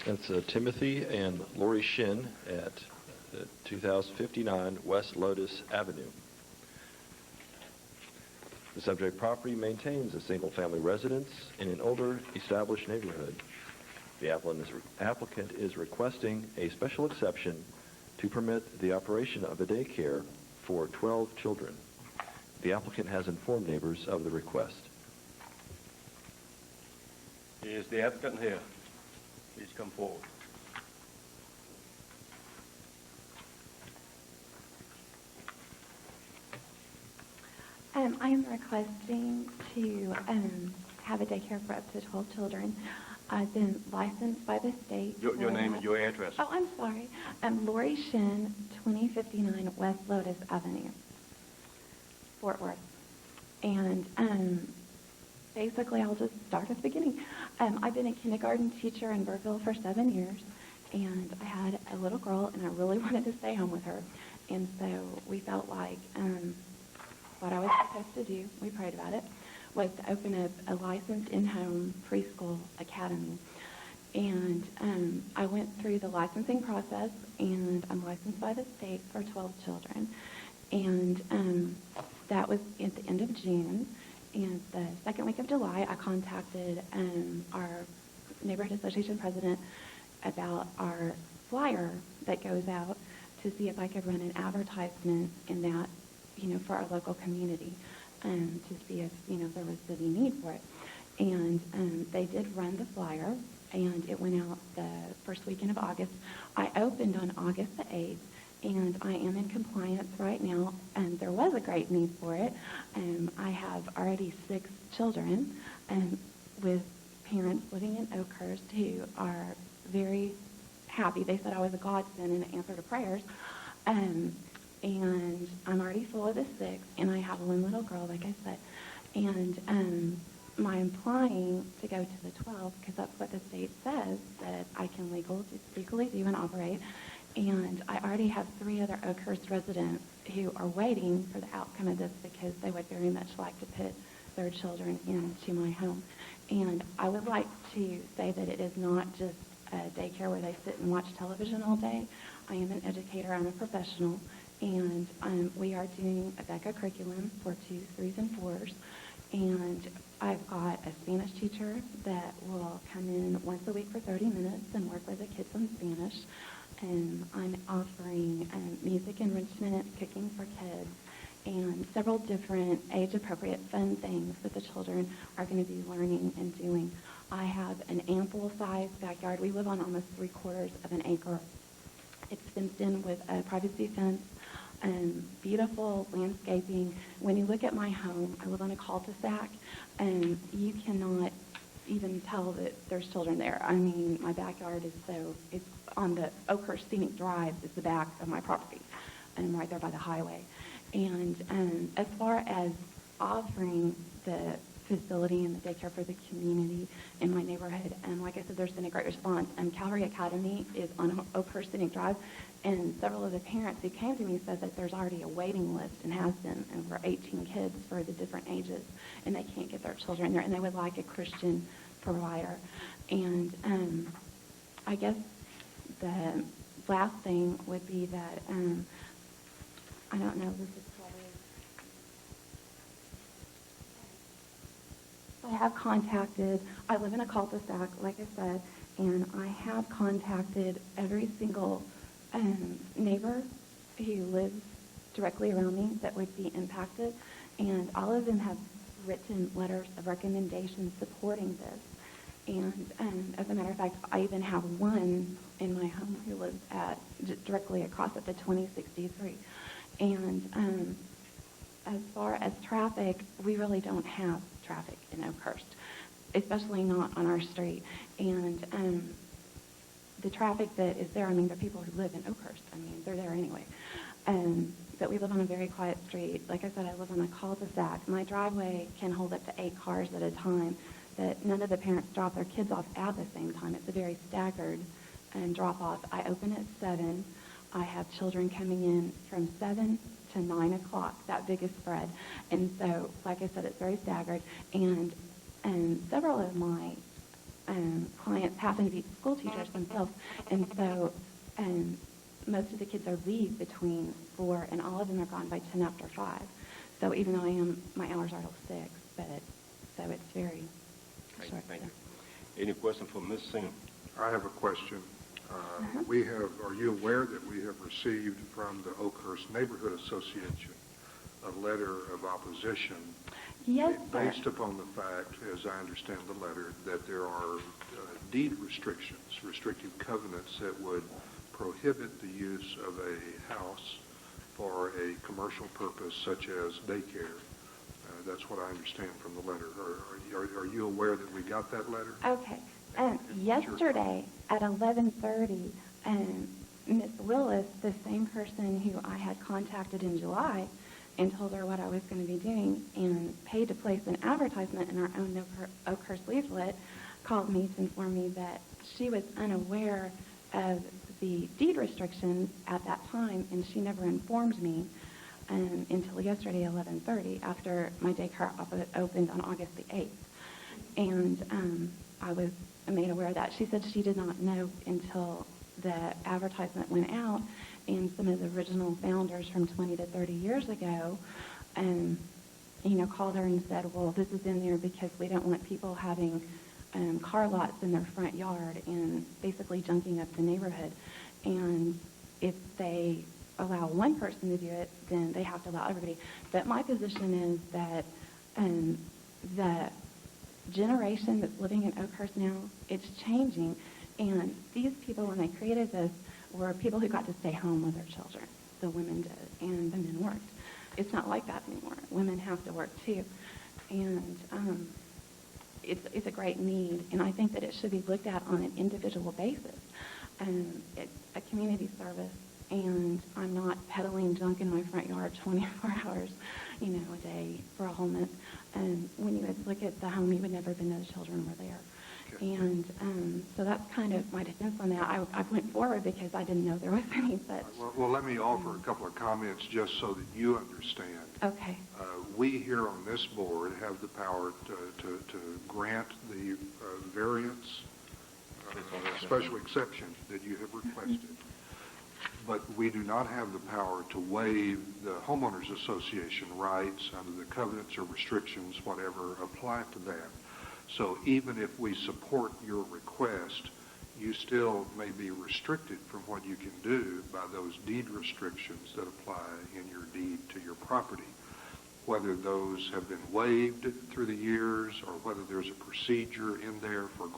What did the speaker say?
That's Timothy and Lori Shin at 2059 West Lotus Avenue. The subject property maintains a single-family residence in an older, established neighborhood. The applicant is requesting a special exception to permit the operation of a daycare for 12 children. The applicant has informed neighbors of the request. Is the applicant here? Please come forward. I am requesting to have a daycare for up to 12 children. I've been licensed by the state. Your name and your address. Oh, I'm sorry. Lori Shin, 2059 West Lotus Avenue, Fort Worth. And basically, I'll just start at the beginning. I've been a kindergarten teacher in Burkeville for 7 years, and I had a little girl, and I really wanted to stay home with her. And so we felt like what I was supposed to do, we prayed about it, was to open up a licensed in-home preschool academy. And I went through the licensing process, and I'm licensed by the state for 12 children. And that was at the end of June. And the second week of July, I contacted our neighborhood association president about our flyer that goes out to see if I could run an advertisement in that, for our local community, to see if, there was any need for it. And they did run the flyer, and it went out the first weekend of August. I opened on August the 8th, and I am in compliance right now, and there was a great need for it. I have already 6 children with parents living in Oakhurst who are very happy. They said I was a godsend and an answer to prayers. And I'm already full of the 6, and I have 1 little girl, like I said. And I'm applying to go to the 12 because that's what the state says that I can legally do and operate. And I already have 3 other Oakhurst residents who are waiting for the outcome of this because they would very much like to put their children into my home. And I would like to say that it is not just a daycare where they sit and watch television all day. I am an educator. I'm a professional. And we are doing a DECA curriculum for 2s, 3s, and 4s. And I've got a Spanish teacher that will come in once a week for 30 minutes and work with the kids on Spanish. And I'm offering music enrichment, cooking for kids, and several different age-appropriate fun things that the children are going to be learning and doing. I have an ample-sized backyard. We live on almost 3/4 of an acre. It's fenced in with a privacy fence. Beautiful landscaping. When you look at my home, I live on a cul-de-sac, and you cannot even tell that there's children there. I mean, my backyard it's on the Oakhurst Scenic Drive is the back of my property, and right there by the highway. And as far as offering the facility and the daycare for the community in my neighborhood, and like I said, there's been a great response. Calvary Academy is on Oakhurst Scenic Drive, and several of the parents who came to me said that there's already a waiting list and has been over 18 kids for the different ages, and they can't get their children there, and they would like a Christian provider. And I guess the last thing would be that, I don't know, this is probably, I live in a cul-de-sac, like I said, and I have contacted every single neighbor who lives directly around me that would be impacted, and all of them have written letters of recommendation supporting this. And as a matter of fact, I even have one in my home who lives directly across at the 2063. And as far as traffic, we really don't have traffic in Oakhurst, especially not on our street. And the traffic that is there, I mean, there are people who live in Oakhurst. I mean, they're there anyway. But we live on a very quiet street. Like I said, I live on a cul-de-sac. My driveway can hold up to 8 cars at a time. That none of the parents drop their kids off at the same time. It's a very staggered drop-off. I open at 7. I have children coming in from 7 to 9 o'clock, that biggest spread. And so, like I said, it's very staggered. And several of my clients happen to be school teachers themselves, and so most of the kids are leave between 4, and all of them are gone by 10 after 5. So even though my hours are till 6, but so it's very Great, short. thank you. Any question for Ms. Singer? I have a question. Are you aware that we have received from the Oakhurst Neighborhood Association a letter of opposition Yes, sir. based upon the fact, as I understand the letter, that there are deed restrictions, restrictive covenants that would prohibit the use of a house for a commercial purpose such as daycare? That's what I understand from the letter. Are you aware that we got that letter? Okay. Yesterday at 11:30, Ms. Willis, the same person who I had contacted in July and told her what I was going to be doing and paid to place an advertisement in our own Oakhurst leaflet, called me to inform me that she was unaware of the deed restrictions at that time, and she never informed me until yesterday at 11:30 after my daycare opened on August the 8th. And I was made aware of that. She said she did not know until the advertisement went out, and some of the original founders from 20 to 30 years ago, called her and said, well, this is in there because we don't want people having car lots in their front yard and basically junking up the neighborhood. And if they allow one person to do it, then they have to allow everybody. But my position is that the generation that's living in Oakhurst now, it's changing. And these people, when they created this, were people who got to stay home with their children. The women did, and the men worked. It's not like that anymore. Women have to work too. And it's a great need, and I think that it should be looked at on an individual basis. It's a community service, and I'm not peddling junk in my front yard 24 hours, a day for a whole month. When you would look at the home, you would never even know the children were there. Okay. And so that's kind of my defense on that. I went forward because I didn't know there was any such. Well, let me offer a couple of comments just so that you understand. Okay. We here on this board have the power to grant the variance, special exception that you have requested. But we do not have the power to waive the homeowners association rights under the covenants or restrictions, whatever, apply to that. So even if we support your request, you still may be restricted from what you can do by those deed restrictions that apply in your deed to your property. Whether those have been waived through the years or whether there's a procedure in there for